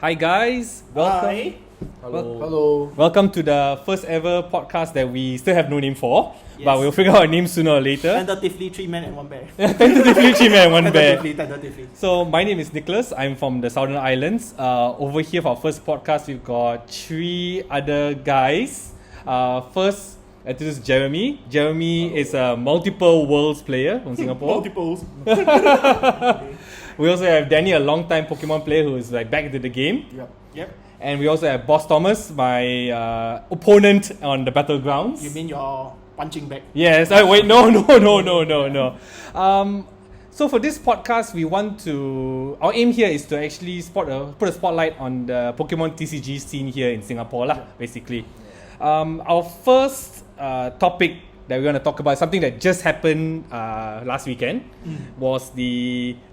Hi guys, welcome. Hi. Hello. Welcome to the first ever podcast that we still have no name for, Yes. but we'll figure out a name sooner or later. Tentatively 3 men and 1 bear. Tentatively 3 men and 1 bear. Tentatively. So my name is Nicholas. I'm from the Southern Islands. Over here for our first podcast, we've got 3 other guys. First, this is Jeremy. Jeremy is a multiple worlds player from Singapore. Multiples. We also have Danny, a long-time Pokemon player who is like back into the game. Yep. And we also have Boss Thomas, my opponent on the battlegrounds. You mean you're punching back? Yes. Wait. No. So for this podcast, we want to. Our aim here is to actually put a spotlight on the Pokemon TCG scene here in Singapore, basically. Our first topic that we're going to talk about, something that just happened last weekend, was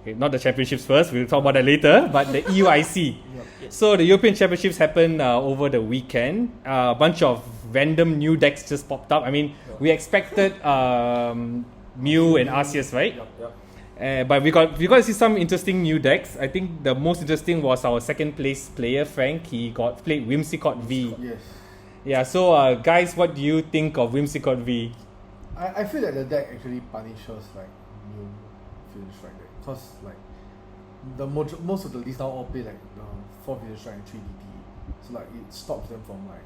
not the championships first. We'll talk about that later, but the EUIC. So the European Championships happened over the weekend. A bunch of random new decks just popped up. I mean, we expected Mew and Arceus, right? But we got to see some interesting new decks. I think the most interesting was our second place player, Frank. He played Whimsicott V. Yes. Yeah, so guys, what do you think of Whimsicott V? I feel that the deck actually punishes like new Fusion Strike deck, because like the most of the list now all play like 4 Fusion Strike and 3 DT, so like it stops them from like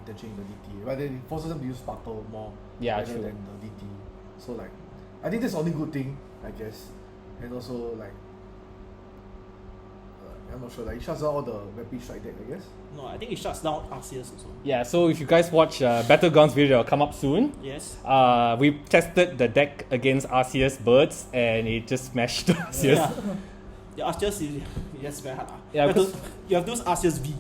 attaching the DT, but then it forces them to use Sparkle more rather true. than the DT. So like I think that's the only good thing, I guess, and also like I'm not sure, like it shuts down all the Rapid Strike deck, I guess. No, I think it shuts down Arceus also. Yeah, so if you guys watch Battlegrounds video, that'll come up soon. Yes. We tested the deck against Arceus Birds and it just smashed Arceus. Yeah. The Arceus is yes, very hard. Yeah, you have those Arceus V.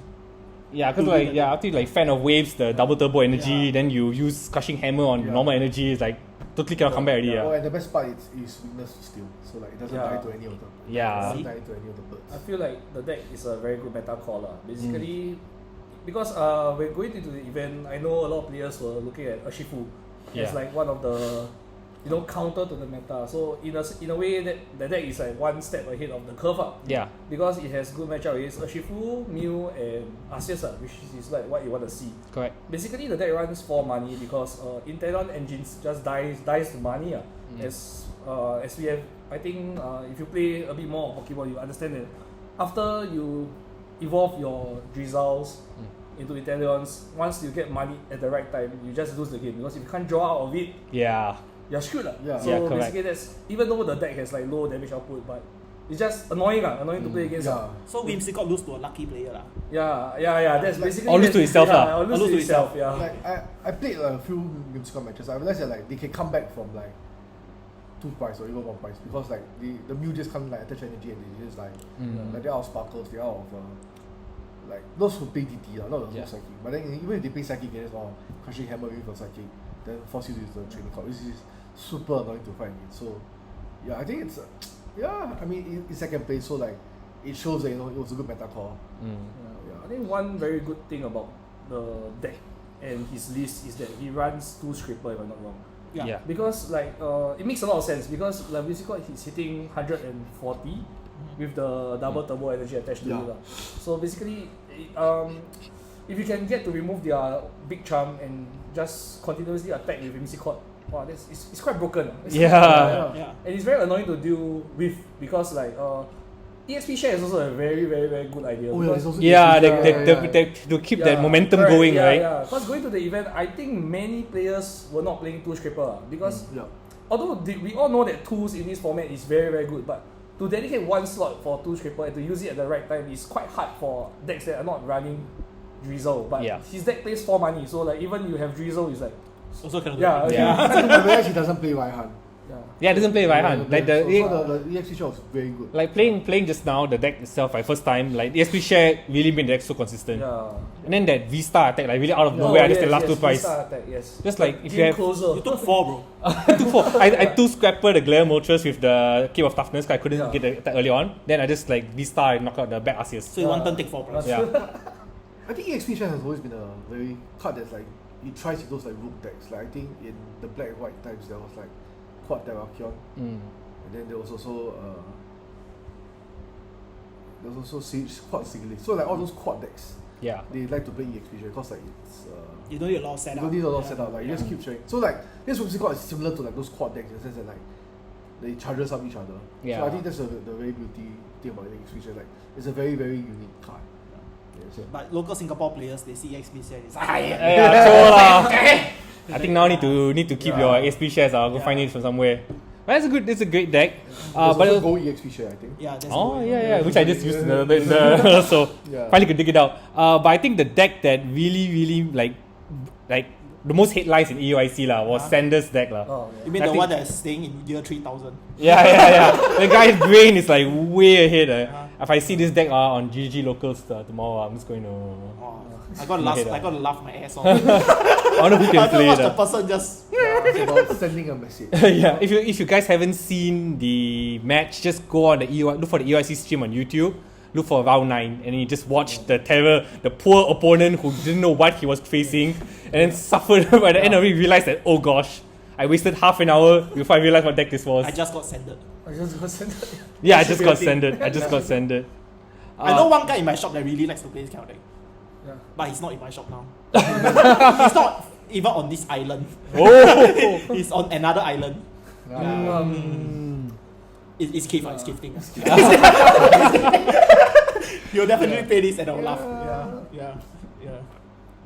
Yeah, because after you like fan of waves, the double turbo energy, then you use Crushing Hammer on normal energy, it's like totally cannot come back already. Oh, and the best part is weakness to steel, so like it doesn't die to any of them. Yeah. It doesn't die to any of the birds. I feel like the deck is a very good meta call. Basically, because we're going into the event, I know a lot of players were looking at Urshifu as like one of the counter to the meta. So in a way that the deck is like one step ahead of the curve up. Yeah. Because it has good matchup against Urshifu, Mew, and Arceus, which is like what you want to see. Correct. Basically, the deck runs 4 money because Interdon engines just dies to money. As we have, I think if you play a bit more of Pokemon, you understand that after you evolve your Drizzles into Interdons, once you get money at the right time, you just lose the game, because if you can't draw out of it, you're screwed. Yeah. So correct. basically, that's, even though the deck has like low damage output, but it's just annoying to play against. Yeah. So Whimsicott lose to a lucky player lah. Yeah. That's basically Or lose to itself lah. Or lose to itself. Yeah. Like I played a few Whimsicott matches. I realized that like they can come back from like 2 points or even 1 point, because like the Mew just can't like attach energy and they just like they're out of Sparkles, they're out of like those who play DT not those who Psychic. But then even if they play Psychic against Crushing Hammer with a Psychic, then force you to use the training card, which is super annoying to fight against. So yeah, I think it's I mean it's second place, so like it shows that it was a good meta call. I think one very good thing about the deck and his list is that he runs 2 Scraper, if I'm not wrong. Yeah. Because like it makes a lot of sense, because like Whimsicott, he's hitting 140 with the double turbo energy attached to it. So basically, if you can get to remove their big charm and just continuously attack with Whimsicott, wow, it's quite broken. Yeah. And it's very annoying to deal with, because like EXP share is also a very, very, very good idea. Oh yeah, there's also They to keep that momentum going, right? Yeah, because going to the event, I think many players were not playing 2 Scraper, because although we all know that 2s in this format is very, very good, but to dedicate 1 slot for 2 Scraper and to use it at the right time is quite hard for decks that are not running Drizzle. But his deck plays 4 money, so like even you have Drizzle, is like Also cannot do yeah, it. I realized he doesn't play Raihan. Yeah, it doesn't play Raihan. Like the EXP shot was very good. like playing just now, the deck itself, like first time, like the EXP share really made the deck so consistent. Yeah. And then that VSTAR attack, like really out of nowhere, just the last 2 price. Attack, yes. Just like if you Game have closer. You took 4, bro. I 2 Scrapper the Glare Moltres with the Cape of Toughness, 'cause I couldn't get the attack early on. Then I just like VSTAR and knock out the back Arceus. So you one turn take 4 plus. Yeah. I think EXP Shine has always been a very card that's like it tries with those like rook decks. Like I think in the black and white times there was like Quad Terrakion, and then there was also there's also quad Sigilyph. So like all those quad decks, Yeah. they like to play EXP because like it's You don't need a lot of you setup. don't need a lot of setup. Like you just keep showing. So like this Whimsicott is similar to like those quad decks in the sense that like they charges up each other. Yeah. So I think that's the very beauty thing about the EXP. Like it's a very very unique card. Yeah, so. But local Singapore players, they see XP share. It's like, Yeah, sure lah. I think now need to keep your SP shares. I'll go find it from somewhere. But it's a great deck. There's But also Go EXP share, I think. yeah, that's oh good. yeah, which I just used in the so Yeah. finally could dig it out. But I think the deck that really like the most headlines in EUIC was Sanders deck lah. Oh, You mean I the think- one that's staying in year 3000? Yeah. The guy's brain is like way ahead. If I see this deck on GG locals tomorrow, I'm just going to. Oh, I got to laugh my ass off. I wonder who I can feel play watch the that. person just. It's about sending a message. Yeah, if you guys haven't seen the match, just go on look for the EUIC stream on YouTube. Look for round 9 and you just watch the poor opponent who didn't know what he was facing and then suffered by the end of it. Realized that, oh gosh, I wasted half an hour before I realized what deck this was. I just got sended. I just got sent. Yeah, I just got sended. I know one guy in my shop that really likes to play this kind of deck. Yeah. But he's not in my shop now. He's not even on this island. Oh, He's on another island. It's Keith, it's Keith thing. You'll definitely play this and I'll laugh. Yeah.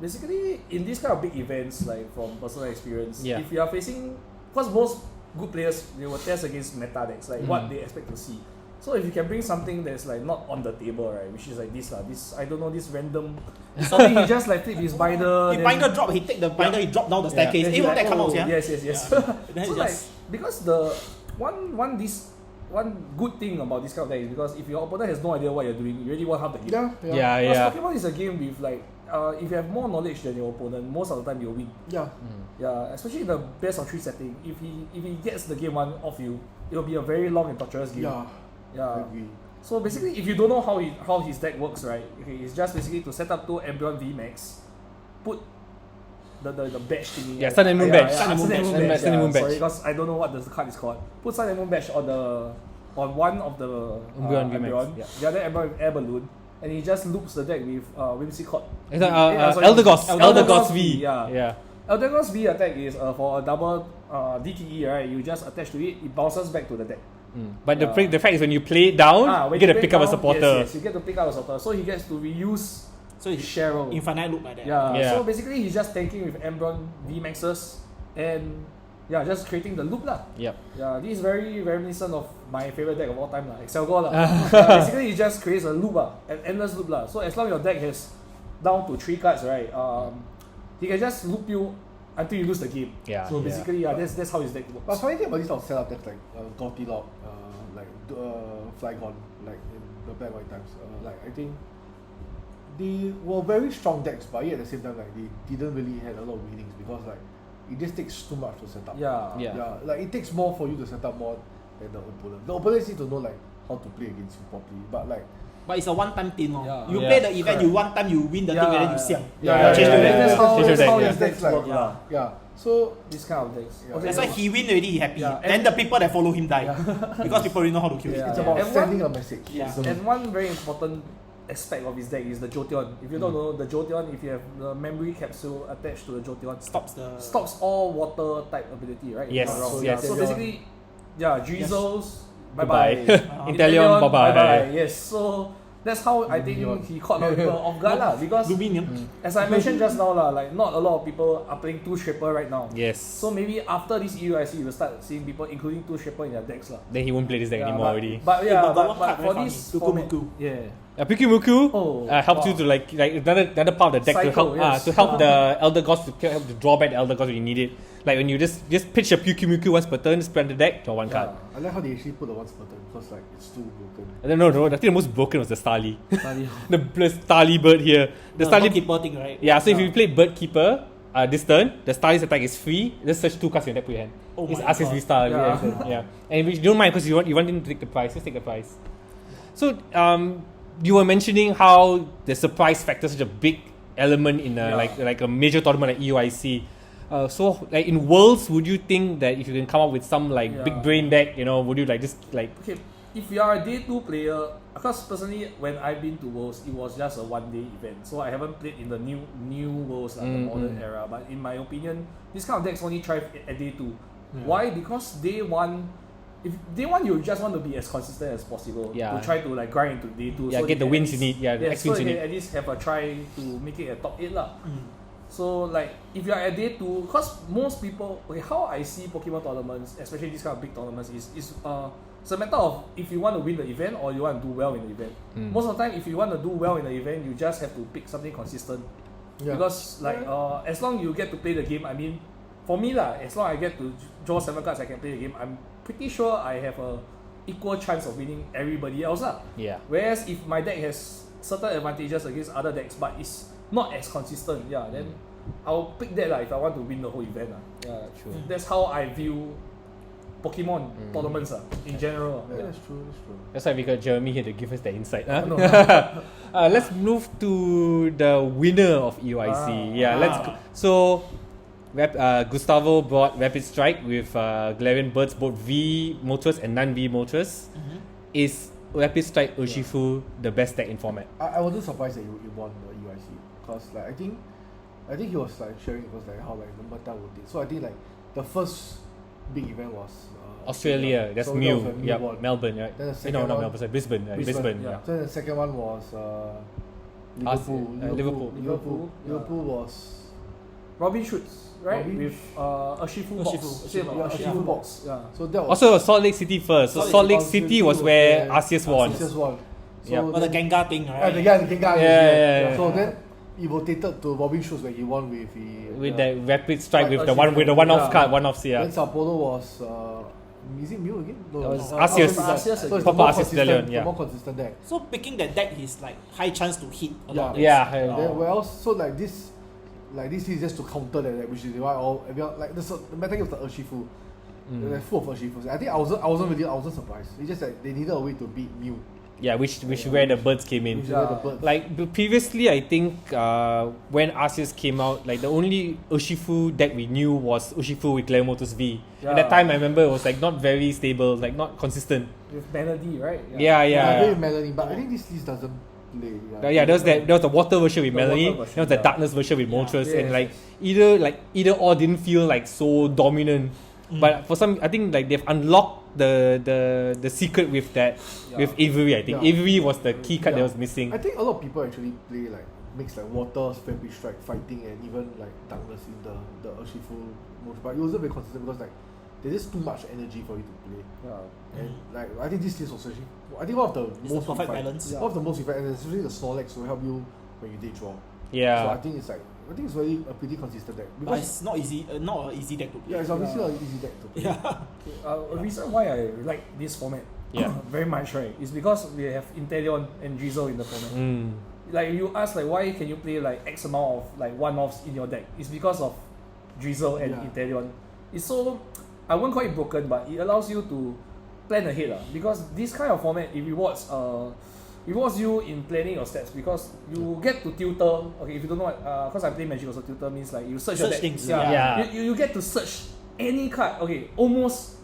Basically, in these kind of big events, like from personal experience, Yeah. if you are facing, because most good players, they will test against meta decks, like what they expect to see. So if you can bring something that's like not on the table, right, which is like this I don't know, this random something he just like flip his binder. He then- binder drop, he take the binder, he drop down the staircase. then Hey, he what like, that come out, oh, yeah? Yes. Then So he like, just. because the one good thing about this kind of deck is because if your opponent has no idea what you're doing, you already won half the game. Yeah. yeah. Because Pokemon is a game with like, if you have more knowledge than your opponent, most of the time you'll win. Yeah. Yeah, especially in the best of 3 setting. If he gets the game 1 off you, it'll be a very long and torturous game. I Yeah. agree. So basically, if you don't know how his deck works, right? Okay, it's just basically to set up 2 Embryon VMAX, put the badge thingy. Yeah, Sun and Moon badge. Sun and Moon badge. Sun and Moon badge. Sorry, because I don't know what the card is called. Put Sun and Moon badge on one of the Embryon VMAX, Embryon. yeah. The other Embryon with Air Balloon, and he just loops the deck with Whimsicott. It's Elder Gods V. Yeah. Elder Gods V attack is for a double DTE, right? You just attach to it, it bounces back to the deck. But the fact is when you play it down, When you get to play pick up a down, supporter. Yes, you get to pick up a supporter. So he gets to reuse So it's Cheryl. infinite loop like that. Yeah. Yeah. So basically he's just tanking with Embryon VMAXs and just creating the loop lah. Yep. Yeah, this is very reminiscent of my favorite deck of all time lah, Excelgor lah. Basically he just creates a loop an endless loop lah. So as long as your deck has down to 3 cards, right, he can just loop you until you lose the game. Yeah. So basically, that's how his deck works. But funny thing about this sort of setup decks like Goldilocks, Flygon, like in the Black White times, like I think they were very strong decks, but yet at the same time like they didn't really have a lot of winnings because like it just takes too much to set up. Yeah. Like it takes more for you to set up more than the opponent. The opponents need to know like how to play against you properly. But it's a one-time thing. Yeah. You Yeah. play the event, Correct. you one time you win the thing and then you siam. Yeah. That's how Change your deck, his yeah. decks work lah. yeah. So This kind of decks. Yeah. Okay, That's why he win already, he happy. Yeah, Then the people that follow him die. Because people already know how to kill Yeah. him. it's about And sending a message. Yeah. So, And one very important aspect of his deck is the Jolteon. If you don't know, the Jolteon, if you have the memory capsule attached to the Jolteon, stops all water type ability, right? Yes, If I'm not wrong. yes. So basically, Drizzles, Goodbye. bye-bye. Inteleon, bye-bye. Yes, so that's how I think he caught a lot of people off guard lah. Because Luminium. as I mentioned just now lah, like not a lot of people are playing 2-Stripper right now. Yes. So maybe after this EUIC, you will start seeing people including 2-Stripper in their decks lah. Then he won't play this deck anymore already. But Yeah, but but one card for very this funny. format, Tukumuku. yeah. Pukumuku Oh, helps you wow. to like another part of the deck Cycle, yes. to help the Elder Gods to help to draw back the Elder Gods when you need it. Like when you just pitch a Pukumuku once per turn, spread the deck, draw one card. I like how they actually put the once per turn because like it's too broken. And then no, I think the most broken was the Starly. the Starly bird here. The Starly keeper thing, right? Yeah, so if you play Bird Keeper this turn, the Starly's attack is free. Just search 2 cards in your deck, put your hand. Oh It's my ask his God. V-Star. Yeah. Yeah. And if you don't mind because you want him to take the prize, just take the prize. So you were mentioning how the surprise factor is such a big element in like a major tournament like EUIC. So like in Worlds, would you think that if you can come up with some like big brain deck, would you like just like Okay, if you are a day 2 player, because personally when I've been to Worlds, it was just a 1-day event, so I haven't played in the new Worlds, the modern era. But in my opinion, this kind of decks only thrive at day 2. Why? Because day 1, if day 1 you just want to be as consistent as possible to try to like grind into day 2. So get the wins you need. The so wins you you need. can at least have a try to make it a top 8 lah. So like if you are at day 2, because most people, how I see Pokemon tournaments, especially these kind of big tournaments, is it's a matter of if you want to win the event or you want to do well in the event. Most of the time, if you want to do well in the event, you just have to pick something consistent. Because like as long you get to play the game, I mean, for me lah, as long I get to draw 7 cards, I can play the game, I'm pretty sure I have a equal chance of winning everybody else lah. Whereas if my deck has certain advantages against other decks, but it's not as consistent, then I'll pick that lah if I want to win the whole event lah. True. That's how I view Pokemon tournaments in general. That's true. That's why we got Jeremy here to give us the insight. No. Let's move to the winner of EUIC. Let's go. So Gustavo brought Rapid Strike with Galarian Birds, both V Moltres and non-V Moltres. Is Rapid Strike Urshifu the best deck in format? I wasn't surprised that you won the EUIC because like I think he was like sharing it was like how like the meta would did. So I think like the first big event was Australia. That's so Mew. That was Yeah, Melbourne, right? Then the second not one, Melbourne. Sorry, Brisbane. Brisbane. So the second one was Liverpool. Liverpool was Robin Schutz, right? With Urshifu box. Yeah. So that was Also Salt Lake City first. So Salt Lake City was where Arceus won. So the Gengar thing, right? the Gengar. Yeah. So then it rotated to Robin Schultz when he won with the Rapid Strike with the one-off card, one-offs. Then Sao Paulo was is it Mew again? No, That was Arceus. So it's Proper more Arceus consistent, Stallion, more consistent deck. So picking that deck is like high chance to hit a lot of decks. Then where else? So like this is just to counter that, which is why everyone like the meta game was the Urshifu. They're full of Urshifus. I think I wasn't surprised. It's just like they needed a way to beat Mew. Yeah, which where the birds came in. Like previously, I think when Arceus came out, like the only Urshifu deck we knew was Urshifu with Glamotus V. At that time, I remember it was like not very stable, like not consistent. With Melody, right? I play with Melody, but I think this list doesn't play. There was the water version with Melody, there was the darkness version with Moltres, and like either or didn't feel like so dominant. But for some, I think like they've unlocked the secret with that with Avery. I think Avery was the key card that was missing. I think a lot of people actually play like mix like water, Rapid Strike, fighting, and even like darkness in the Urshifu mode. But it wasn't very consistent because like there's just too much energy for you to play. And like I think this list was actually one of the most perfect balance. One of the most effective, and especially the Snorlax will help you when you day draw. Yeah. So I think it's really a pretty consistent deck. But it's not easy, not an easy deck to play. Yeah, it's obviously an easy deck to play. A reason why I like this format very much, right, is because we have Inteleon and Drizzle in the format. Like you ask like why can you play like X amount of like one-offs in your deck? It's because of Drizzle and Inteleon. It's so, I won't call it broken, but it allows you to plan ahead because this kind of format it rewards you in planning your stats because you get to tutor. Okay, if you don't know what, because I play Magic also, tutor means like you search your deck. Things. You get to search any card. Okay, almost,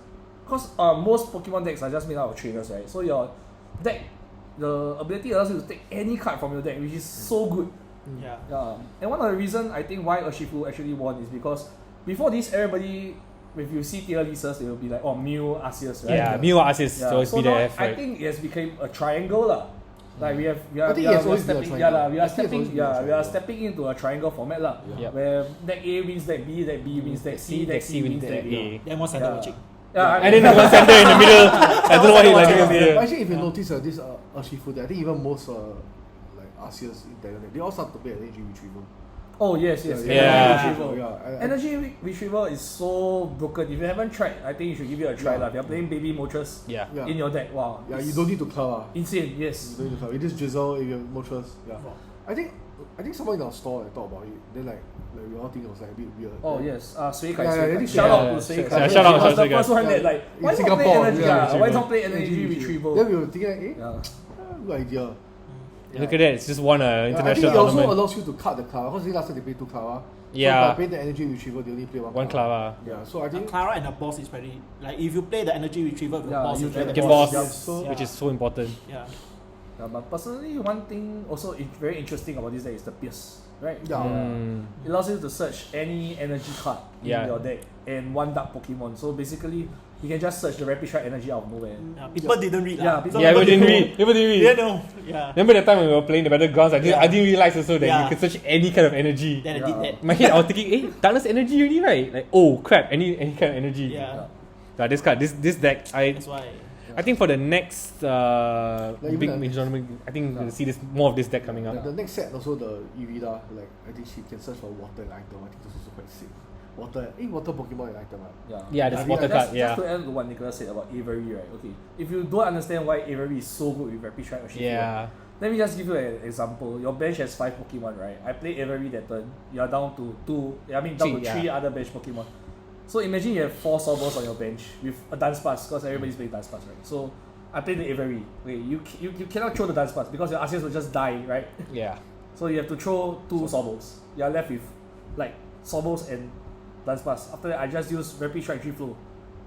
because most Pokemon decks are just made out of trainers, right? So your deck, the ability allows you to take any card from your deck, which is so good. And one of the reasons I think why Urshifu actually won is because before this, everybody, if you see tier lists, they will be like, Mew, Arceus, right? Yeah, Mew, Arceus, always so BDIF, now, right? I think it has become a triangle lah. Like we are stepping into a triangle format lah. Where deck A wins deck B, deck B wins deck C, deck C wins deck A. Then what's center magic? And then the center in the middle. I don't know what he like here. Actually, if you notice this Urshifu, I think even most like Arceus in they all start to play energy retrieval. Oh yes. Energy retrieval is so broken. If you haven't tried, I think you should give it a try lah. If you're playing baby Moltres in your deck, wow. Yeah, you don't need to clear. Insane, yes. You don't need to clear. It is Drizzle if you have Moltres. I think someone in our store talked about it. Then like we all think it was like a bit weird. Oh yes, Sway Kai. Shout out to Sway Kai. Shout out the first one that like why not play energy? Why not play energy retrieval? Then we were thinking like, good idea. Look at that, it's just won an international I think it also tournament. allows you to cut the card. Because last time they played 2 card. Yeah. So by playing the energy retriever, they only play one Clara. Yeah. So I think Clara and the boss is very like if you play the energy retriever with the boss, you you play the Get boss. boss, Yeah, so- which is so important. Yeah. But personally, one thing also very interesting about this deck is the Pierce, right? yeah. It allows you to search any energy card Yeah. in your deck and one dark Pokemon. So basically, you can just search the Rapid Strike energy out of nowhere. People didn't read. Yeah, lah. people- Yeah, we didn't know. read. People didn't They read. didn't know. Yeah. Remember that time when we were playing the Battlegrounds? I Yeah. didn't realize also that Yeah. you could search any kind of energy. Then I did that. In my head, I was thinking, darkness energy already, right? Like, oh crap, any kind of energy. Yeah. This card, this deck, That's why. I think for the next even big the- major tournament, I think we'll see this more of this deck coming up. The next set also the Irida, like I think she can search for water and item. I think this is also quite sick. Water Pokemon and item. Yeah, there's I mean, water like, card. Yeah, Just to add to what Nicholas said about Avery, right? Okay, if you don't understand why Avery is so good with Rapid Strike Urshifu, yeah, let me just give you an example. Your bench has 5 Pokemon, right? I play Avery that turn. You are down to 3 other bench Pokemon. So imagine you have 4 Sobos on your bench with a Dance Pass because everybody's playing Dance Pass, right? So I play the Avery. Okay, you cannot throw the Dance Pass because your Arceus will just die, right? yeah. So you have to throw 2 Sobos. You are left with like Sobos and Dance Pass. After that, I just use Rapid Strike 3 Flow.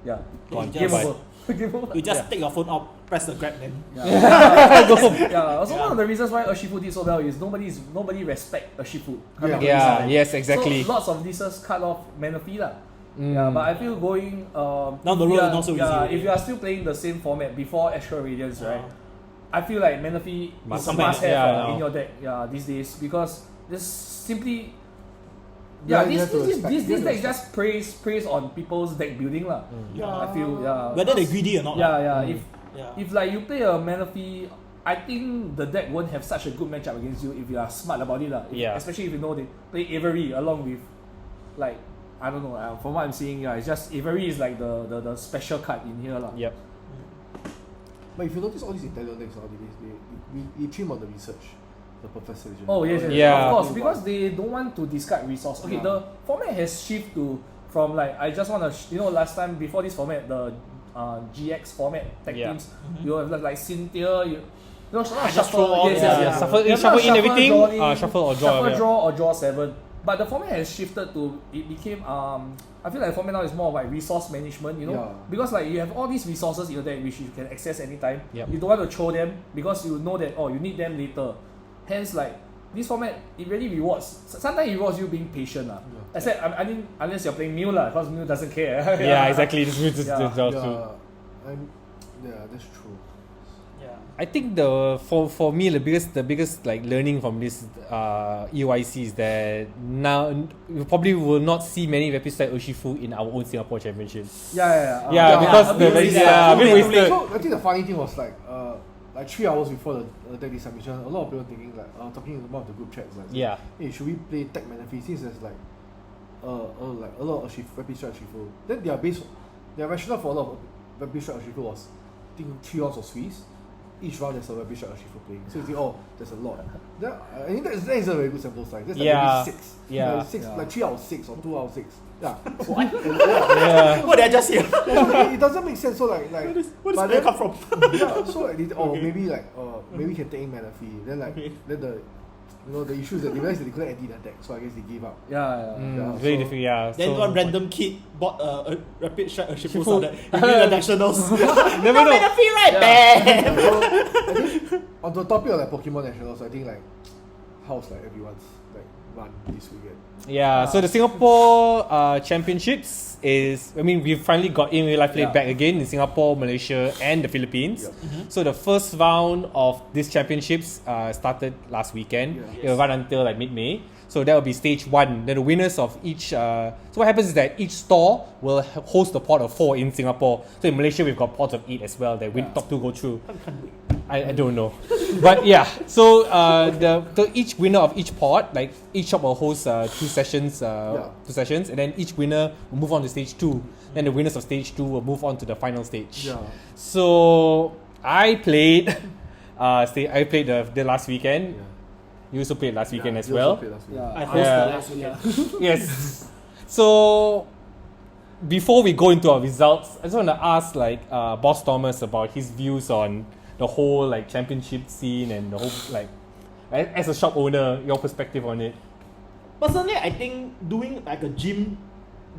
Yeah. You Game just- over. Game over. You just take your phone out, press the grab, then. Yeah. Also, one of the reasons why Urshifu did so well is nobody respect Urshifu. Yeah, yes, exactly. So lots of leases cut off Manaphy lah. Mm. Yeah, but I feel going Down the road yeah, is not so easy yeah, already. if you are still playing the same format before Astral Radiance, right? I feel like Manaphy Must is a come back. must have Yeah, in your deck. Yeah, these days because this simply. Yeah, Yeah, you have to respect- this you have to deck just preys on people's deck building lah. Yeah. I feel Whether they're greedy or not. Yeah, lah. yeah. Yeah. If like you play a Manaphy, I think the deck won't have such a good matchup against you if you are smart about it lah. Yeah. Especially if you know they play Avery along with, like, I don't know. From what I'm seeing, yeah, it's just Avery is like the special card in here lah. Yep. But if you notice all these Italian decks nowadays, they trim on the research, the professor. Oh yes, yes, Yeah. of course, because they don't want to discard resource. Okay, Yeah. the format has shifted from like I just want to last time before this format the GX format tag Yeah. teams you have like Cynthia just shuffle throw all yes, the- yes, yeah. yes. Shuffle in, You shuffle have in not everything, draw in, shuffle or draw, shuffle yeah. draw or draw 7. But the format has shifted to it became I feel like the format now is more of like resource management, Yeah. because like you have all these resources in your deck which you can access anytime. Yep. You don't want to throw them because you know that you need them later. Hence like this format it really rewards. Sometimes it rewards you being patient lah. Except I mean unless you're playing Mew lah, because Mew doesn't care. Yeah, exactly. This is Yeah. Yeah, that's true. Yeah. I think for me the biggest like learning from this EUIC is that now we probably will not see many Rapid Strike Urshifu in our own Singapore Championship. Yeah. Yeah, because a the bit very- wasted. yeah, a bit So, wasted. So I think the funny thing was like 3 hours before the deck submission, a lot of people thinking like talking in one of the group chats like, Yeah. hey, should we play Tech Manaphy since there's like like a lot of Rapid Strike Urshifu. Then their rationale for a lot of Rapid Strike Urshifu was I think 3 rounds of Swiss. Each round there's a Rapid Strike Urshifu playing. So you think, there's a lot. Then, I think that is a very good sample size. That's like Yeah. maybe 6. Yeah. Like 6, like 3 out of 6 or 2 out of 6. Yeah. What? Yeah. What did I just hear? So it doesn't make sense. So like Where does but player then- come from? yeah, so like Okay. maybe we can take in Manaphy. Then like Okay. then the issue is that they realized that they couldn't edit the deck, so I guess they gave up. Yeah. Yeah, Very so- different. Yeah. Then so- one random kid bought a Rapid Strike Urshifu Urshifu. so that he win the nationals. Never know. Benefit, right? Bam! So, I think on the topic of like Pokemon Nationals, I think like how's like everyone's like run this weekend. Yeah, so the Singapore Championships we've finally got in real life play Yeah. back again in Singapore, Malaysia, and the Philippines. Yeah. So the first round of these championships started last weekend. Yeah. It will run until like mid-May. So that will be stage 1. Then the winners of each. So what happens is that each store will host a pot of 4 in Singapore. So in Malaysia we've got pots of 8 as well. That top 2 go through. I don't know, but yeah. So each winner of each pot, like each shop will host 2 sessions, and then each winner will move on to stage 2. Then the winners of stage 2 will move on to the final stage. Yeah. So I played, the last weekend. Yeah. You also played last weekend as you well. also played last week. I hosted Yeah. last weekend. Yes. So before we go into our results, I just want to ask Boss Thomas about his views on the whole championship scene and the whole as a shop owner, your perspective on it. personally, I think doing like a gym,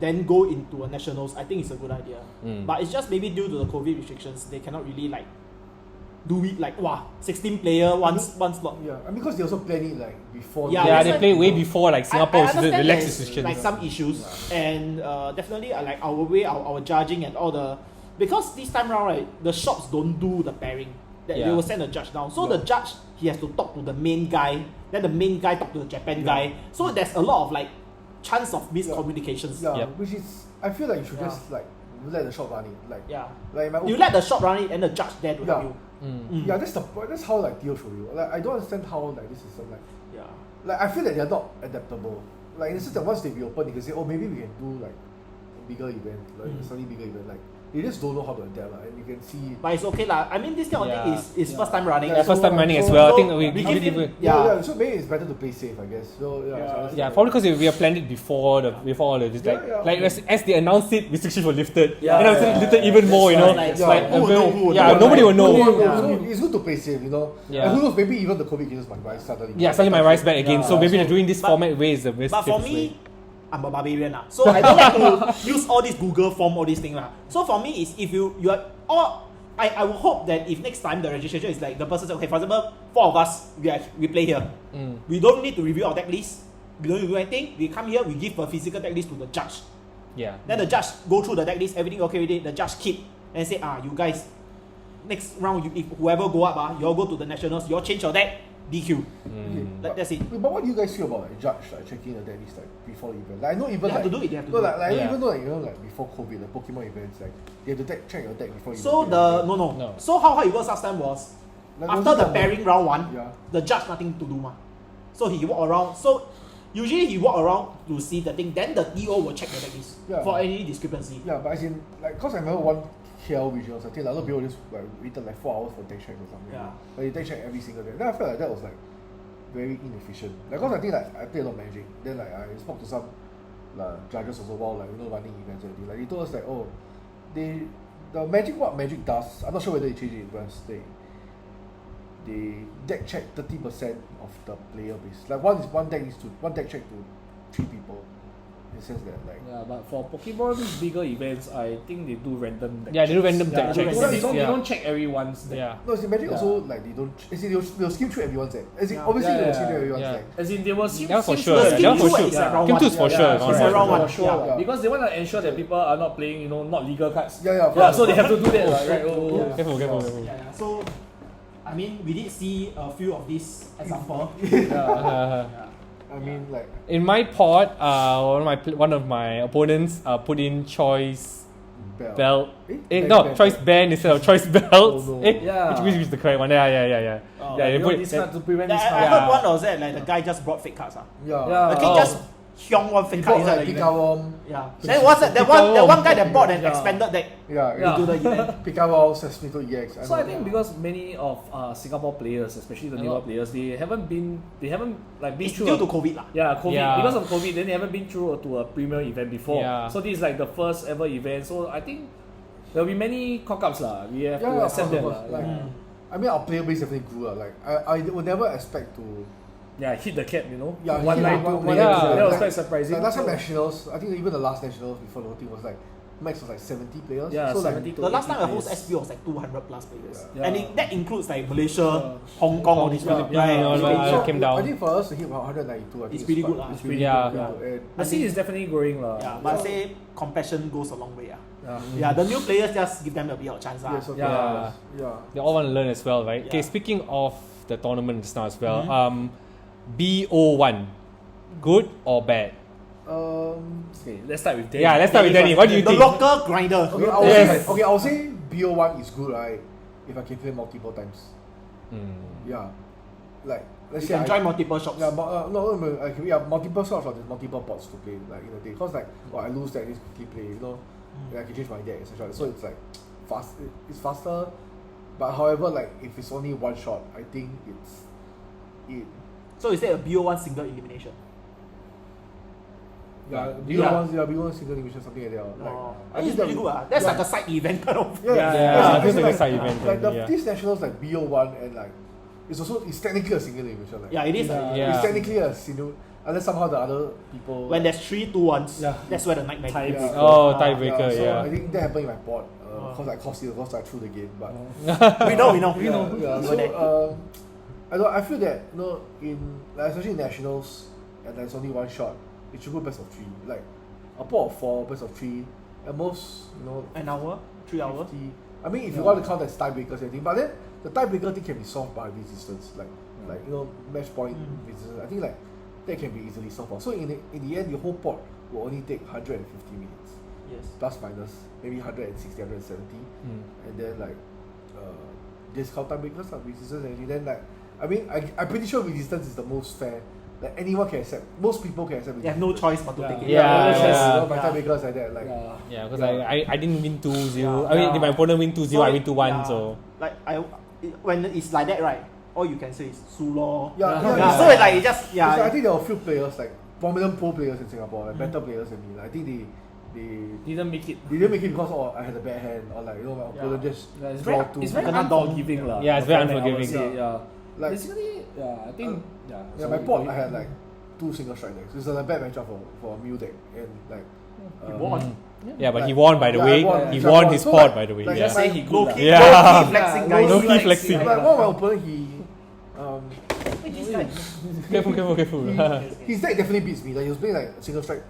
then go into a nationals, I think it's a good idea. But it's just maybe due to the COVID restrictions, they cannot really like do it like 16 player one slot. Yeah, and because they also plan it like before. Yeah, they play way before like Singapore, I so the understand relaxed there's, restrictions. like some issues, and definitely like our judging and all the, because this time round right, the shops don't do the pairing. They will send a judge down. So the judge, he has to talk to the main guy, then the main guy talk to the Japan guy. So there's a lot of like chance of miscommunications. Yeah, which is, I feel like you should just like let the shop run it. Like my you let the shop run it and the judge there to help you. Yeah, that's how like Theo show you. Like I don't understand how like this system like I feel that they're not adaptable. Like in the sense that once they reopen, you can say, oh, maybe we can do like a bigger event, like a slightly bigger event. Like they just don't know how to adapt, and you can see. But it's okay lah. I mean, this kind of thing is first time running. First time running as well. I think we give give him, So maybe it's better to play safe, I guess. So probably because we have planned it before all of this. Like as they announced it, restrictions were lifted. And I was lifted even more. You know, nobody will know. So it's good to play safe, you know. And who knows? Maybe even the COVID cases might rise suddenly. Suddenly might rise back again. So maybe doing this format way is the best. But for me, I'm a barbarian lah. So I don't like to use all this Google form, all these things lah. So for me is if you are all, I would hope that if next time the registration is like the person says, okay, for example, 4 of us we play here. We don't need to review our deck list. We don't need to do anything. We come here, we give a physical deck list to the judge. Then the judge go through the deck list, everything okay with it. The judge keep and say, you guys, next round if whoever go up, you all go to the nationals, you all change your deck. DQ. That's it. But what do you guys feel about like judge like checking the deck list like before the event? Like I know even they have to do it. They have to do it. Even though like you know like before COVID, the Pokemon events like they have to check your deck before. So no. So how it works last time was like, after the pairing round 1, the judge nothing to do ma. So he walk around. So usually he walk around to see the thing. Then the DO will check the deck list for any discrepancy. Yeah, but as in like cause I remember one KL regionals, I think a lot of people just like waited like 4 hours for deck check or something. Like they deck check every single day. Then I felt like that was like very inefficient. Like cause I think like I play a lot of Magic. Then like I spoke to some judges also while like running events already. Like they told us like the Magic does. I'm not sure whether they changed it, but they deck check 30% of the player base. Like one deck check to 3 people. In the sense that like but for Pokemon bigger events, I think they do random deck they do random deck checks. They don't check everyone's deck. No, it's in Magic also like they don't. As in they'll skim through everyone's deck. As in obviously they'll skim through everyone's deck. As in they will skim for sure. Skim 2 is for sure. For sure. Because they want to ensure that people are not playing, not legal cards. So they have to do that, right? Careful. So I mean, we did see a few of these examples. I mean, like in my pot, one of my opponents put in choice belt. Choice band instead of choice belt. Which is the correct one? Yeah. They put this card to prevent this card. I heard one was that like the guy just brought fake cards. The king just hyong one fake card inside the event. Then what's that? The one guy that brought an expanded deck into the event. Pikachu, Sesmito EX. So I think because many of Singapore players, especially the newer players, they haven't like been through due to COVID lah. COVID. Because of COVID, then they haven't been through to a premier event before. So this is like the first ever event. So I think there'll be many cock-ups lah. We have to accept that lah. I mean, our player base definitely grew lah. Like I would never expect to. Hit the cap, Yeah, 192. That was quite surprising. Like last time nationals, I think even the last nationals before the whole thing was like max was like 70 players. Yeah, so 70 like, to the last time the host SP was like 200 plus players, and that includes like Malaysia, Hong Kong, all these places. Came down. I think for us to hit 192, I think it's pretty good lah. It's pretty good. The scene is definitely growing lah. But I say compassion goes a long way. The new players just give them a bit of chance. They all want to learn as well, right? Okay, speaking of the tournament just now as well, BO1, good or bad? Okay, let's start with Danny. Let's start with Danny. What do you think? The local grinder. Okay, I'll say BO1 is good, right? If I can play multiple times. Like let's say you can try multiple shops. Multiple shops or there's multiple pots to play like in a day. Cause like I lose that, I need to quickly play. I can change my deck, etc. So it's like fast. It's faster. But however, like if it's only one shot, I think it. So is that a BO1 single elimination? BO1 single elimination, something like that. I think it's really good. That's like a side event kind of. It's like a side event. Like these nationals like BO1 and like it's technically a single elimination. Like, it is. It's technically a single. unless somehow the other people. When there's 3-2-1s, Yeah. that's where the nightmare Tie begins. breaker. Oh, tiebreaker, So yeah. I think that happened in my pod. Because I cost it, because I threw the game. But We know. yeah, We so know. I feel that in like, especially in nationals, and there's only one shot, it should go best of 3. Like a pot of 4, best of 3, at most An hour, 3 hours. 50. I mean, if you want to count as tiebreakers and everything, but then the tiebreaker thing can be solved by resistance, like match point resistance. I think like that can be easily solved. So in the end, your whole pot will only take 150 minutes, Yes. plus minus maybe 160, 170, and then like just count tiebreakers, like resistance and everything. Then like I mean, I'm pretty sure resistance is the most fair. Like anyone can accept. Most people can accept. You have no choice but to take it. My tiebreakers like that. Like Yeah, because I didn't win 2-0. I mean, my opponent win 2-0, I win 2-1, so. Like when it's like that, right? All you can say is "su lor." Yeah. So it's like it just Because I think there were a few players, like prominent pro players in Singapore, like better players than me. Like, I think they Didn't make it. didn't make it because I had a bad hand, or like my opponent just Yeah, it's draw very, too. it's very Kena dog. unforgiving lah. Yeah, it's very The format, I would unforgiving. say, Yeah. Like Basically, I think my pot I had like 2 single strike decks. It's a bad matchup for a Mew deck, and like you won. Yeah, but he won, by the Yeah, way. I won. He So won I his so pot, like- by the way. like Yeah. Just say he good lah. Yeah. Low-key flexing, guys. Low-key flexing. like one of my opponent, he Careful. his deck definitely beats me. Like he was playing like single strike.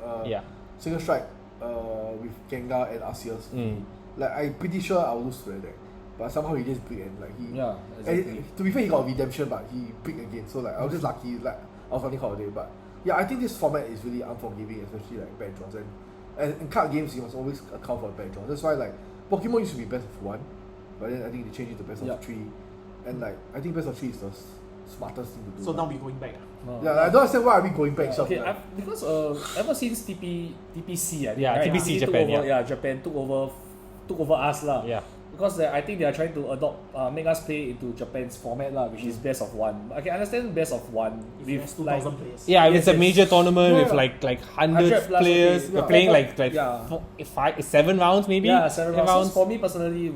Single strike with Gengar and Arceus. Like I'm pretty sure I'll lose to that deck, but somehow he just brick and like he. Yeah, exactly. And to be fair, he got redemption, but he bricked again. So like I was just lucky. Like I was running holiday, but yeah, I think this format is really unforgiving, especially like bad draws. And in card games, you must always account for bad draws. That's why like Pokemon used to be best of 1, but then I think they changed it to best of 3, and like I think best of 3 is the smartest thing to do. So now we're going back. Yeah, I don't understand why are we going back. Okay, like, because ever since TPC, I think, Yeah, right? TPC took Japan, over, yeah. Japan took over us lah. Yeah. Because I think they are trying to make us play into Japan's format lah, which is best of 1. I can understand best of 1 If with there's 2,000 players. Yeah, Yes, it's a yes. major tournament Yeah. with like 100 100 plus, players. okay. We're Yeah. playing like Yeah. 7 rounds maybe. Yeah, 7 8 rounds. So for me personally,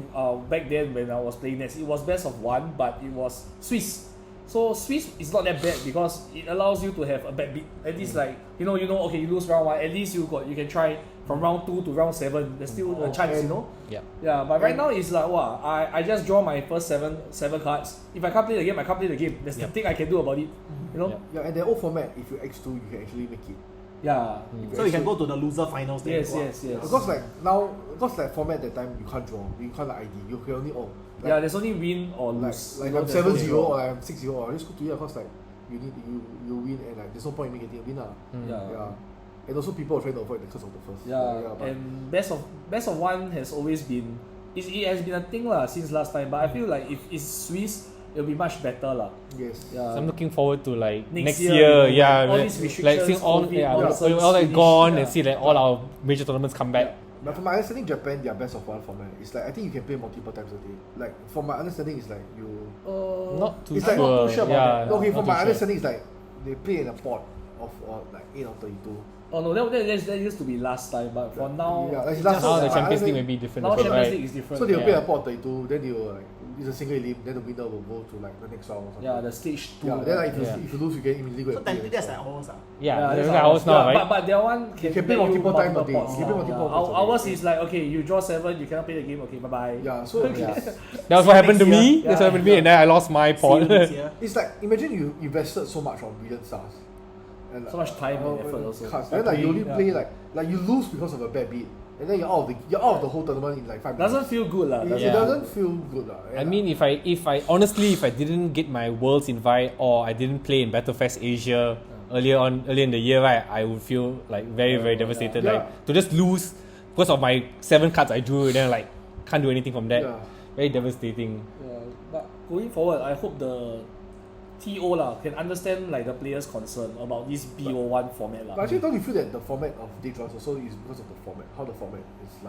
back then when I was playing next, it was best of 1, but it was Swiss. So Swiss is not that bad because it allows you to have a bad beat. At least like okay, you lose round 1. At least you can try from round 2 to round 7. There's still a chance, Yeah. Yeah, but right now it's like I just draw my first seven cards. If I can't play the game, I can't play the game. There's nothing I can do about it. yeah, and the old format, if you X2, you can actually make it. Yeah. So you can go to the loser finals. Then Yes, go up. yes, yes. Because like now, because like format that time you can't draw, you can't like ID, you can only like, Yeah, there's only win or like lose. like You know, I'm there's no 7-0 draw. or I'm 6-0 or just go to you because like you win and like there's no point in me getting a win lah. Yeah. And also people are trying to avoid the curse of the first. Yeah, but and best of 1 has always been it has been a thing lah since last time. But I feel like if it's Swiss, it'll be much better lah. yes. Yeah. So I'm looking forward to like Next next year, year, all like, these restrictions, like seeing all COVID, all nonsense that finish, gone yeah. and see like all our major tournaments come back. But from my understanding, Japan, their best of 1 format is like I think you can play multiple times a day. Like from my understanding, is like you. Not too It's sure. like not too sure about yeah, that. Okay, not from too my sure. understanding, is like they play in a pot of like 8 or 32. Oh no, that used to be last time, but for now, Yeah, like it's last just- Now the I Champions League understand- may be different. now also, Champions right? League is different. So they'll play Yeah. a pot of 32, then they will like it's a single elim, then the winner will go to like the next round or something. Yeah, the stage 2. Yeah, then like Yeah. if you lose, you can immediately go So and play technically the that's next like ours. Yeah, that's there's how like it ours is. now, Yeah, right? But that one can can play let you multiple times a multiple day. pots. You can play multiple Yeah. pots a day. Ours is like okay, you draw 7, you cannot play the game. Okay, bye bye. Yeah, so Yeah. That was what happened to Next me. year. That's what happened to me, and then I lost my See pot. you next year. it's like imagine you invested so much on Brilliant Stars. And So much time and effort also. Cards. Then like you only Yeah. play like you lose because of a bad beat, and then you're out of the whole tournament in like 5 minutes. Doesn't feel good lah. It Yeah. doesn't feel good lah. I mean, if I honestly, if I didn't get my Worlds invite or I didn't play in Battlefest Asia earlier in the year, right, I would feel like very devastated. Yeah. Like to just lose because of my 7 cards I drew, and then like can't do anything from that. Yeah. Very devastating. Yeah, but going forward, I hope the TO lah can understand like the players' concern about this BO1 format But lah. actually, don't you feel that the format of day draws also is because of the format? How the format is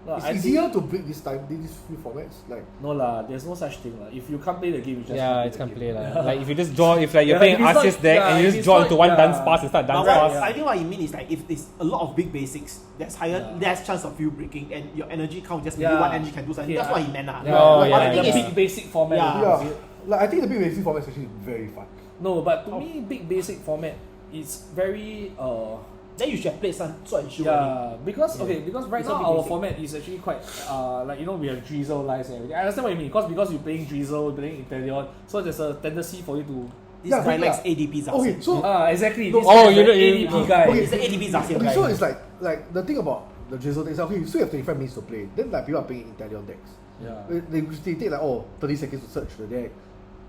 No, it's I easier think, to break these few formats. Like no lah, there's no such thing lah. If you can't play the game, you just Yeah, don't it's can't the play game. lah. Like if you just draw, if like you're Yeah, playing if it's not- Arceus deck yeah, and you if just it's draw not- into one yeah. dance pass and start But dance what, pass. I think what you mean is like if it's a lot of big basics, there's less chance of you breaking, and your energy count just maybe Yeah. one energy can do something. Yeah. That's what he meant. Oh, But yeah, the the thing is, big basic format. Yeah. lah. yeah, like I think the big racing format is actually very fun. No, but to me, big basic format is very Then you should have played some Sword and Shield. yeah, because right It's now not our basic. format is actually quite like we have Drizzle lives and everything. I understand what you mean because you're playing Drizzle, you're playing Inteleon, so there's a tendency for you to This Yeah, guy but likes ADP Zacian. Okay, so exactly. No, This oh, guy is you an know- ADP guy. okay, He's an ADP Zacian okay, guy. so it's like the thing about the drizzle decks. Okay, you still have 25 minutes to play. Then like people are playing Inteleon decks. Yeah. They take like 30 seconds to search the deck,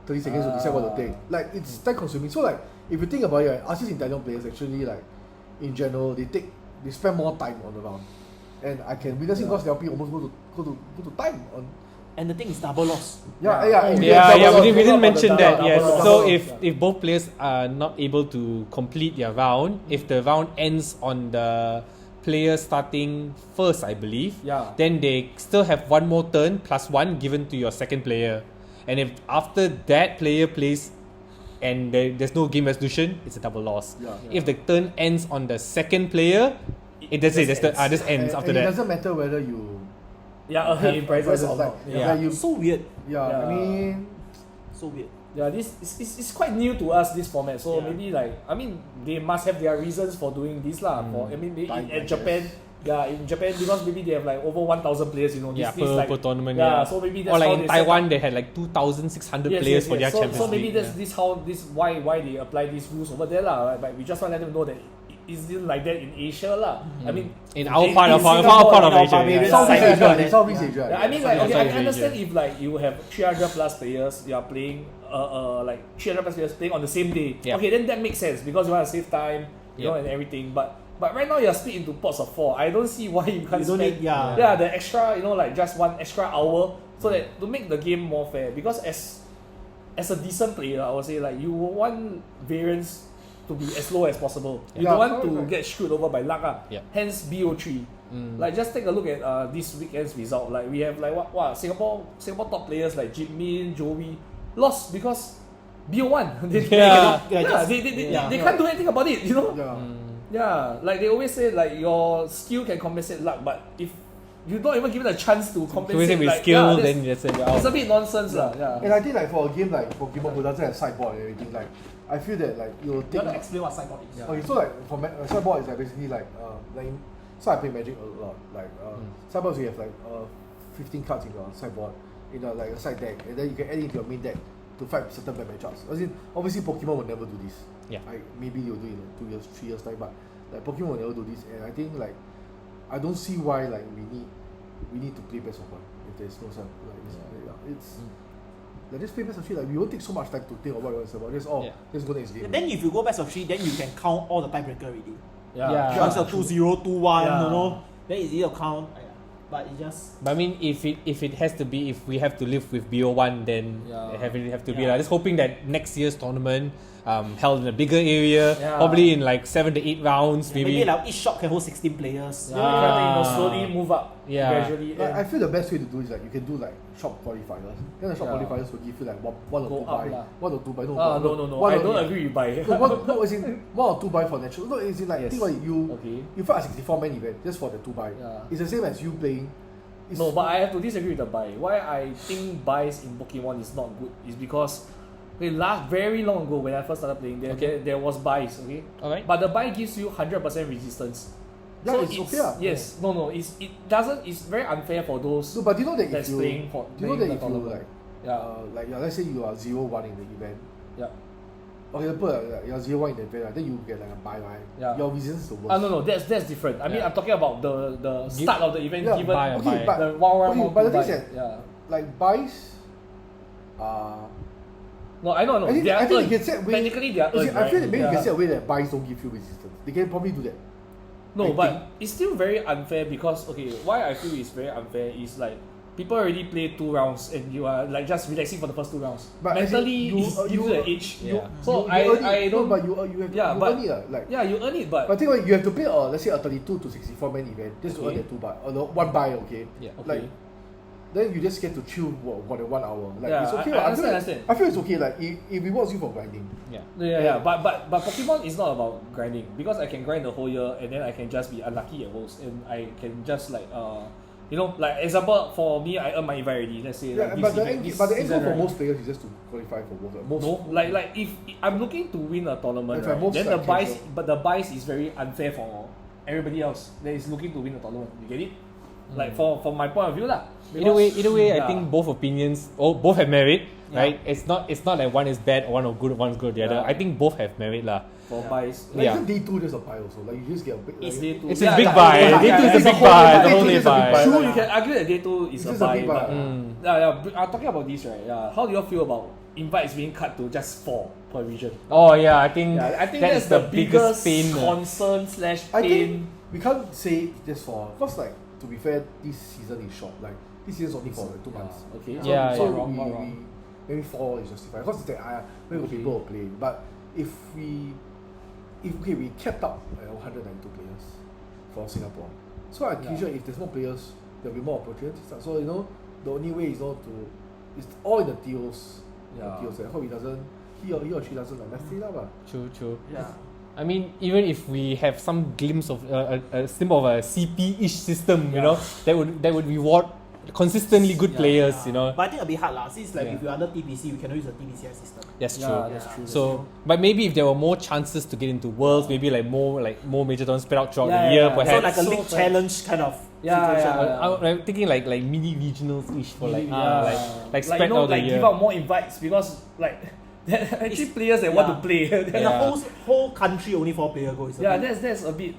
30 seconds to decide what to take. Like it's time consuming. So like if you think about it, Arceus Inteleon players actually like in general they spend more time on the round, and I can witness it because the LP almost go to time on. And the thing is double loss. Yeah, we didn't mention that. Yes. So if both players are not able to complete their round, if the round ends on the player starting first, I believe, then they still have one more turn plus one given to your second player. And if after that player plays and there's no game resolution, it's a double loss. If the turn ends on the second player, it just ends after and that. It doesn't matter whether you ahead in prices or not. So weird. I mean, So weird. Yeah, this is quite new to us, this format. So maybe they must have their reasons for doing this lah. In Japan, in Japan because maybe they have like over 1,000 players. Per tournament. So maybe that's or like how in they Taiwan, they had like 2,600 players for their Champions So maybe League. that's why they apply these rules over there lah. Right? But we just want to let them know that it's still like that in Asia lah. I mean, in our part of Singapore, Asia. Southeast Asia. I mean, like, okay, I Southeast can understand Asia. if like you have 300 plus players, you are playing like 300 plus players playing on the same day. Yeah. Okay, then that makes sense because you want to save time, you know, and everything. But right now you're split into pots of 4. I don't see why you can't You don't spend need- yeah. the extra, like just one extra hour so that to make the game more fair. Because as a decent player, I would say like you want variance to be as low as possible. You don't want to get screwed over by luck. Hence BO3. Like just take a look at this weekend's result. Like we have like what Singapore top players like Jitmin, Joey lost because BO1. They can't do anything about it, you know? Yeah, like they always say like your skill can compensate luck, but if you don't even give it a chance to compensate with like, skill, then that's it. it's a bit nonsense lah. And I think like for a game like Pokemon who doesn't have sideboard and everything, like I feel that like you'll You take. want to explain what sideboard is? Okay, so like for sideboard is like basically like so I play Magic a lot. Like sideboards you have like 15 cards in your sideboard in like a side deck, and then you can add it into your main deck to fight certain bad matchups. As in, obviously Pokemon will never do this. Maybe they'll do it in 2 years, 3 years time, but like Pokemon will never do this, and I think like I don't see why like we need to play best of one if there's no side it's like just play best of 3. Like we won't take so much time to think of what it's about. Just go next game. Then if you go best of 3, then you can count all the tiebreaker already. Yeah. Once you're 2-0, 2-1, you know, then it's easy to count. But it just. But I mean, if it has to be, if we have to live with BO1, then it have to be. Like, just hoping that next year's tournament held in a bigger area, probably in like 7 to 8 rounds, Maybe like each shop can hold 16 players. Slowly move up gradually. Like, I feel the best way to do is like you can do like shop qualifiers. Then the shop qualifiers will give you like one or two buy. One No, no. I don't agree with buy. No, as in 1 or 2 buy for natural. No, as in like think about it, you fight a 64-man event just for the 2 buy. It's the same as you playing. No, but I have to disagree with the buy. Why I think buys in Pokemon is not good is because very long ago when I first started playing, there was buys, okay? Alright. But the buy gives you 100% resistance. Yeah, so it's okay. Yes, no, it doesn't. It's very unfair for those. No, but do you know that that's if you playing for do you know that if you tournament. like let's say you are 0-1 in the event. Yeah. Okay, but you're 0-1 in the event, then you get like a buy, right? Yeah. Your resistance is the worst. No, that's different. I mean, I'm talking about the start of the event given buy. But the 1 but the thing is that like buys no, I know. I think they can set away. Technically, they are earned, I feel that maybe you right? can set away that buys don't give you resistance. They can probably do that. No, I but think. it's still very unfair because why I feel it's very unfair is like people already play 2 rounds and you are like just relaxing for the first 2 rounds. But mentally, it gives you the edge. Yeah. So you I earn don't. but you earn it like. Yeah, you earn it, but But I think you have to play let's say a 32 to 64-man event just to earn that 2 buy or the 1 buy. Okay. Yeah. Like then you just get to chill for the 1 hour. Like it's okay. I understand. I feel it's okay. Like it rewards you for grinding. Yeah. But Pokemon is not about grinding because I can grind the whole year and then I can just be unlucky at most and I can just like you know, like example for me, I earn my invite already. Let's say Yeah, like but the this end season, goal for right? most players is just to qualify for most. No, like if I'm looking to win a tournament, If I right, most then the like bias, cancel. but the bias is very unfair for everybody else that is looking to win a tournament. You get it? Like from my point of view, lah. Either way, I Yeah. think both opinions, both have merit, Yeah. right? It's not like one is bad, one is good, one's good the other. Yeah. I think both have merit lah. For bias. Like Yeah. even day 2 just a buy also. Like you just get a big. It's like, Day two. It's Yeah, a big yeah, buy. yeah, Day yeah, 2 is yeah, a big yeah. buy. Day The two whole day is a big buy. buy. True, Yeah. you can argue that day 2 is It's a just a buy, big buy. but I'm talking about this, right? Yeah, how do you all feel about invites being cut to just 4 per region? Oh yeah, I think That's the biggest pain. concern / I pain. think we can't say just for because like to be fair, this season is short. Like this season's only for like 2 months. Okay. So, Yeah, so yeah. we maybe 4 is justified because it's maybe Okay. people will play. But if we kept up 192 players for Singapore. So I'm pretty sure if there's more players, there'll be more opportunities. So the only way is it's all in the deals. Yeah. Deals. I hope he or she doesn't like mess it up. True. Yeah. I mean, even if we have some glimpse of a symbol of a CP-ish system, you know, that would reward consistently good players, you know. But I think a bit hard lah. Since like Yeah. if you're under TPC, we cannot use the TPCI system. That's Yeah, true. that's true. So, but maybe if there were more chances to get into worlds, maybe like more major tournaments spread out throughout Yeah, the year, yeah, yeah. So perhaps. like a So league like- challenge kind of Yeah, situation. yeah. I'm thinking like mini regionals-ish for like Yeah. like spread out the like year. give out more invites because like there are actually players that want to play. And the whole country only 4 player go. Is a bit- that's a bit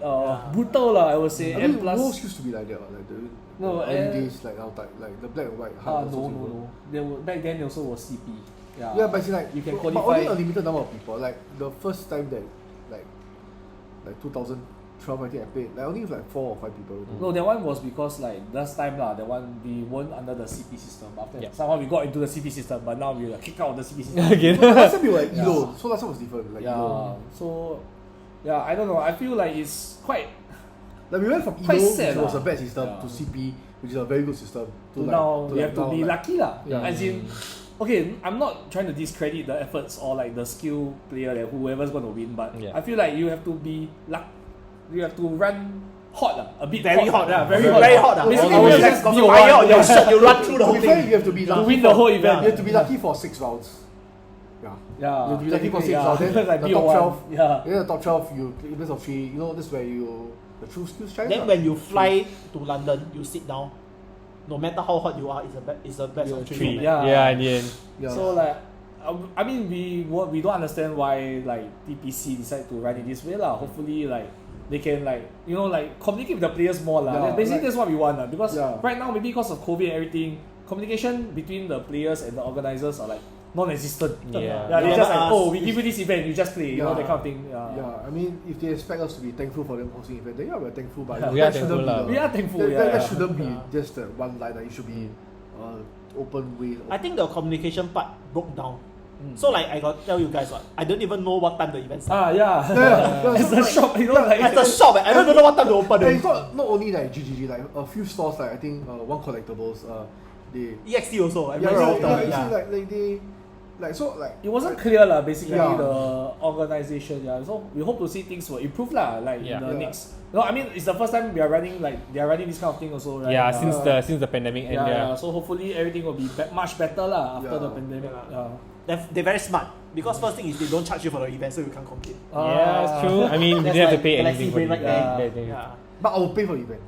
brutal lah, I would say. I And mean, plus, rules used to be like that. Like the early days, like our type, like the black and white. hard versus silver. no. There were, back then also was CP. Yeah, but it's like You can but qualify- only a limited number of people. Like the first time that like 2012, I think I played. Like only like 4 or 5 people. No, that one was because like last time lah, that one we weren't under the CP system. After Yeah. somehow we got into the CP system, but now we are kicked out of the CP system. Again. No, last time we were like Yeah. ELO, so last time was different. Like Yeah. ELO. So yeah, I don't know. I feel like it's quite Like we went from Quite ELO, sad which was lah. a bad system, Yeah. to CP, which is a very good system. to now we have to now, be like, lucky lah. Yeah. As in, okay, I'm not trying to discredit the efforts or like the skill player that whoever's going to win, but Yeah. I feel like you have to be you have to run hot lah, a bit Very hot, yeah, very very hot. hot. Basically, All you the just got be fire one- on your shirt, you run through the To whole be fair, thing. you have to be to lucky win the whole event. You have to be lucky for 6 rounds. Yeah. Yeah, You have to be lucky for 6 technically, rounds. Then like the BO1, top 12. Yeah. Then the top 12, you best of 3. You know, that's where the true skills shine. Then lah. when you fly to London, you sit down. No matter how hot you are, it's a best of 3. Three. Yeah. Yeah, in the end. Yeah. So like, I mean, we don't understand why like TPC decide to run it this way lah. Hopefully like they can like communicate with the players more lah. Yeah, Basically like- that's what we want lah. Because Yeah. right now maybe because of COVID and everything, communication between the players and the organizers are like non-existent. Yeah. They're Yeah, just but like, us- we give you this event, you just play, you know, Yeah. that kind of thing. Yeah, I mean, if they expect us to be thankful for them hosting event, then yeah, we're thankful. But Yeah, we are that shouldn't thankful be lah. the- We are thankful, That, yeah, that, that yeah. shouldn't be Yeah. just one line. It should be open way. I think the communication part broke down. Mm. So like I got tell you guys what, I don't even know what time the event starts. Yeah. It's a shop, you know, like At the shop, I don't even know what time to open. And it's not only like GGG, like a few stores, like I think One Collectibles, they EXT also. yeah, very often, it's yeah. like they like so like it wasn't clear lah, basically Yeah. the organization. Yeah, so we hope to see things will improve lah. Like Yeah. in the Yeah. next. No, I mean it's the first time they are running this kind of thing also, right? Yeah, since the pandemic yeah, and yeah. So hopefully everything will be much better lah after Yeah. the pandemic. Yeah. They're very smart because first thing is they don't charge you for the event, so you can't compete. Yeah, it's true. I mean, we That's didn't have to like pay Galaxy anything for Brain it. right there. Yeah. but I will pay for the event.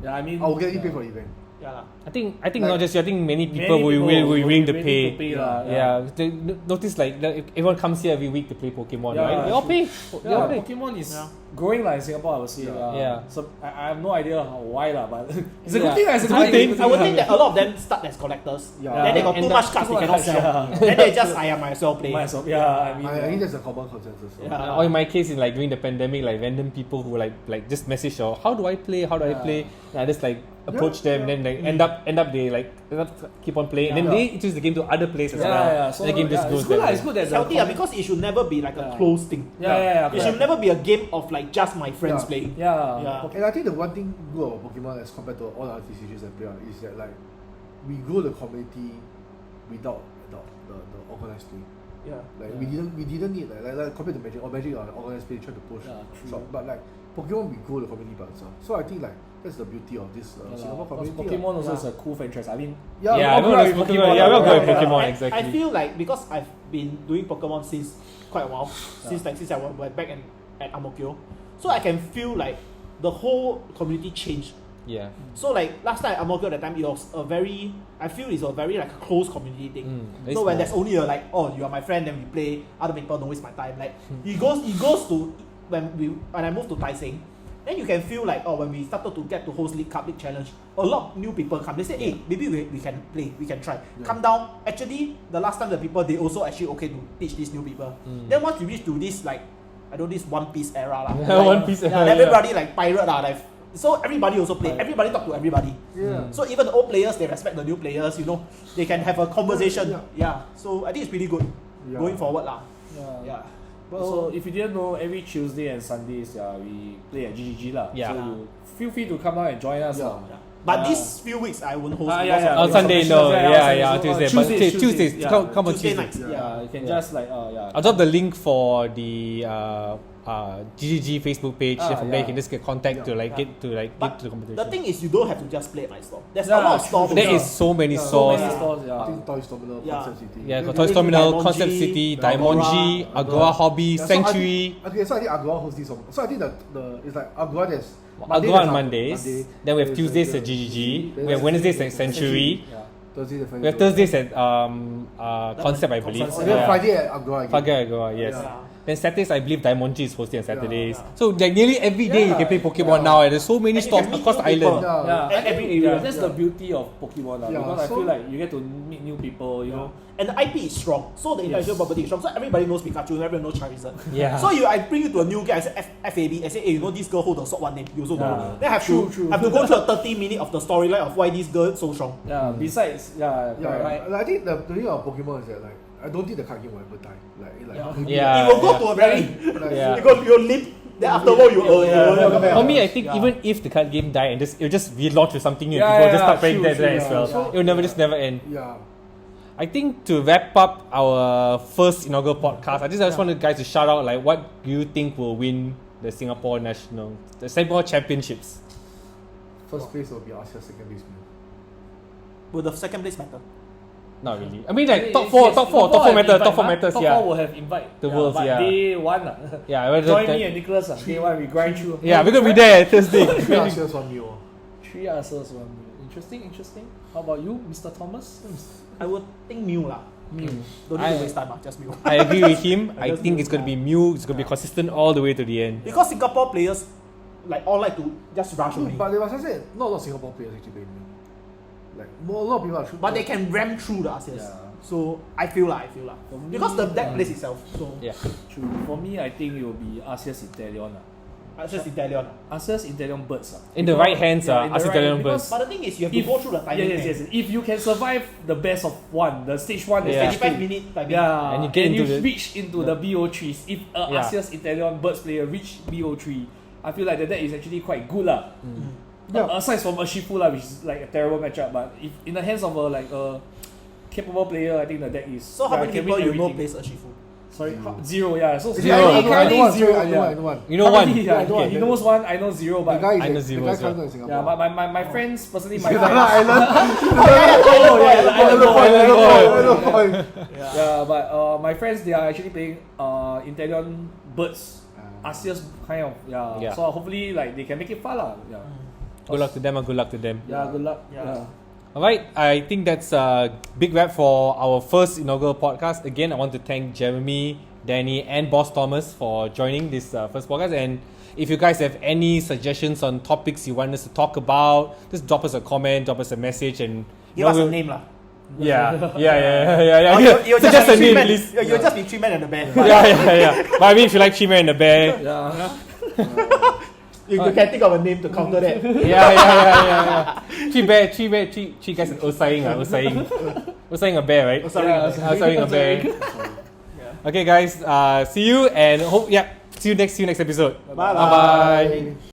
Yeah, I mean I will gladly pay for the event. Yeah lah. I think Like- not just you. I think many people Many will people be willing to willing pay. to pay lah, Yeah, they notice like everyone comes here every week to play Pokemon, Yeah, right? They all true. pay. They Yeah, all pay. Pokemon is Yeah. growing like in Singapore, I would say. Yeah. Yeah. So I have no idea why lah, but it's a Yeah. good thing. It's a It's a good good thing. thing. I would think that a lot of them start as collectors. Yeah. Then they got And too the- much cards they cannot sell. Yeah. Then they just I might as well play. Might as well. Yeah, I mean. I think that's a common consensus. So. Yeah. Or in my case, in like during the pandemic, like random people who like just message or how do I play? How do I Yeah. play? And I just like approach them, then like end up they like keep on playing, and then Yeah. they introduce the game to other players as Yeah, well. yeah. So And the game just yeah, goes it's good lah. that It's way. good that It's healthy because it should never be like a Yeah. closed thing. Yeah. It should never be a game of like just my friends Yeah. playing. Yeah. Yeah. And I think the one thing good about Pokemon as compared to all other TCGs I play on is that like we grow the community without the organized play. Yeah. Like Yeah. we didn't need like compared to Magic or Magic organized play try to push Yeah, true. shop, but like Pokemon we grow the community by itself. So I think like that's the beauty of this Singapore Because community. Pokemon also is a cool franchise. I mean, Yeah, we're everyone all knows good at Pokemon. Yeah, we're all good at Yeah. Pokemon, And exactly. I feel like because I've been doing Pokemon since quite a while, since I went back at Ang-Mo-Kio, so I can feel like the whole community changed. Yeah. So like last time at Ang-Mo-Kio at the time, it was a very, I feel it's a very like a close community thing. It's So when small. there's only a like, oh, you are my friend, then we play, other people don't waste my time. Like it goes to when I moved to Tai Seng, then you can feel like, oh, when we started to get to host League Cup, League Challenge, a lot of new people come. They say, hey, maybe we can play, we can try. Yeah. Come down. Actually, the last time the people, they also actually okay to teach these new people. Then once we reach to this like, I know this One Piece era lah. Yeah, One Piece era, Yeah, yeah. everybody like pirate lah. Like, so everybody also play. Everybody talk to everybody. Yeah. So even the old players, they respect the new players. You know, they can have a conversation. Yeah. Yeah. So I think it's pretty good Yeah. going forward lah. yeah. Yeah. So if you didn't know, every Tuesday and Sundays, we play at GGG lah. Yeah. So you feel free to come down and join us. Yeah. lah. Yeah. But these few weeks I won't host. Yeah, because yeah. of On the Sunday, competition. no. Yeah, Yeah, yeah, on Tuesday. so, But Tuesdays, Tuesdays, yeah. come on Tuesday Tuesday. nights. Yeah, you can Yeah. just like I'll drop the link for the GGG Facebook page. Ah, From there, you yeah. can just get contact Yeah. to like Yeah. get to like But get to the competition. the thing is, you don't have to just play at my store. There's Yeah, a lot of stores. There over is so many Yeah. stores. many Yeah. stores. I Yeah. think Toys Terminal, Yeah. Concept City. Yeah, They- Toys they- Terminal, Daimonji, Concept City, Agora, Daimonji, Agora Hobby, Yeah, so I think- Sanctuary. Okay, so I think Agora hosts this. So I think the it's like Agora there's Agora on there's Mondays. Monday, Then we have there's Tuesdays the- at GGG. there's We have Wednesdays at Sanctuary. Yeah. Thursday the We have Thursdays at Concept, I believe. Concept. And then Yeah. Friday at Agora again. Friday at Agora, yes. Yeah. Then Saturdays, I believe Daimonji is hosting on Saturdays. Yeah. So like nearly every day you can play Pokemon Yeah. now. And there's so many And you stores can meet across the new people. island. Yeah. Yeah, And I every think, area. that's Yeah. the beauty of Pokemon lah. Yeah, Because I so- feel like you get to meet new people, you know. And the IP is strong, so the intellectual Yes. property is strong. So everybody knows Pikachu, everybody knows Charizard. Yeah. So I bring you to a new game. I say FAB. I say, hey, you know this girl hold the sword one name. You also don't Yeah. know. Then I have True, to true. have to go through a 30-minute of the storyline of why this girl is so strong. Yeah, besides, Yeah, correct. I think the thing about Pokemon is that like I don't think the card game will ever die. Maybe, Yeah. it will go to a very like, Yeah. you go you limp. Then afterward you come back. For me, I think Yeah. even if the card game die and it'll just relaunch with something new, Yeah, people yeah, just start playing true, that true, as yeah. well. So- It will never end. Yeah. I think to wrap up our first inaugural podcast, I just want you guys to shout out like what do you think will win the Singapore Championships? First place will be Asia, second place me. Will the second place matter? Not really. I mean like top Yes, four yes, matters. have Top four invite, matters. Top Yeah. 4 will have invite. The Worlds, but yeah. Day 1 lah. Yeah. well, Join that- me and Nicholas lah. Day 1 we grind through. Yeah, we're gonna be there Thursday. Three Asia's one meal. 3 answers, 1 meal. Interesting. How about you, Mr. Thomas? I would think Mew lah. Mew. Don't need to waste time, just Mew. I agree with him. I just think do it's gonna that. be Mew. It's gonna be consistent all the way to the end. Because Singapore players all like to just rush only. But they must have said not a lot of Singapore players actually play Mew. Like a lot of people are true. But they can ram through the ASEANs. Yeah. So I feel lah. For me, Because the deck plays itself. So Yeah. True. For me, I think it will be Asia's Intellion lah. it's just Italian. Asia's Intellion birds lah. In the right hands, Yeah, in the Asia's right- Intellion because birds. But the thing is, you have to go through the timing. Yes. If you can survive the best of 1, the stage 1, the Yeah. stage 2. 25-minute timing. Yeah, And you get into the- reach into the BO3s. If Yeah. Asia's Intellion birds player reach BO3, I feel like that is actually quite good lah. Yeah. Aside from Urshifu lah, which is like a terrible matchup, but if in the hands of a capable player, I think the deck is. So how yeah, many can people win you know everything. plays Urshifu? Sorry, 0. Yeah, so Zero. I know currently one. 0. I know yeah. one. You know one. Currently, yeah, I know one. he knows 1. I know 0, The but guy is I know the zero guy as well. comes in Singapore. yeah, but my friends personally, my Banana friends. Island. Yeah, but my friends, they are actually playing Intellion birds, Asia's kind of Yeah. So hopefully like they can make it far lah. Yeah. Good luck to them and good luck to them. Yeah, good luck. Yeah. Yeah. Alright, I think that's a big wrap for our first inaugural podcast. Again, I want to thank Jeremy, Danny, and Boss Thomas for joining this first podcast. And if you guys have any suggestions on topics you want us to talk about, just drop us a comment, drop us a message, and Give us a name lah. Yeah. Or you'll So just just a be three name, men. please. You'll just be 3 men and a bear. Yeah. But I mean, if you like Chima and the Bear, Yeah. You can think of a name to counter that. yeah. Three guys in Osaying a bear, right? Osaying a bear. Okay, guys. See you and see you next episode. Bye. Bye.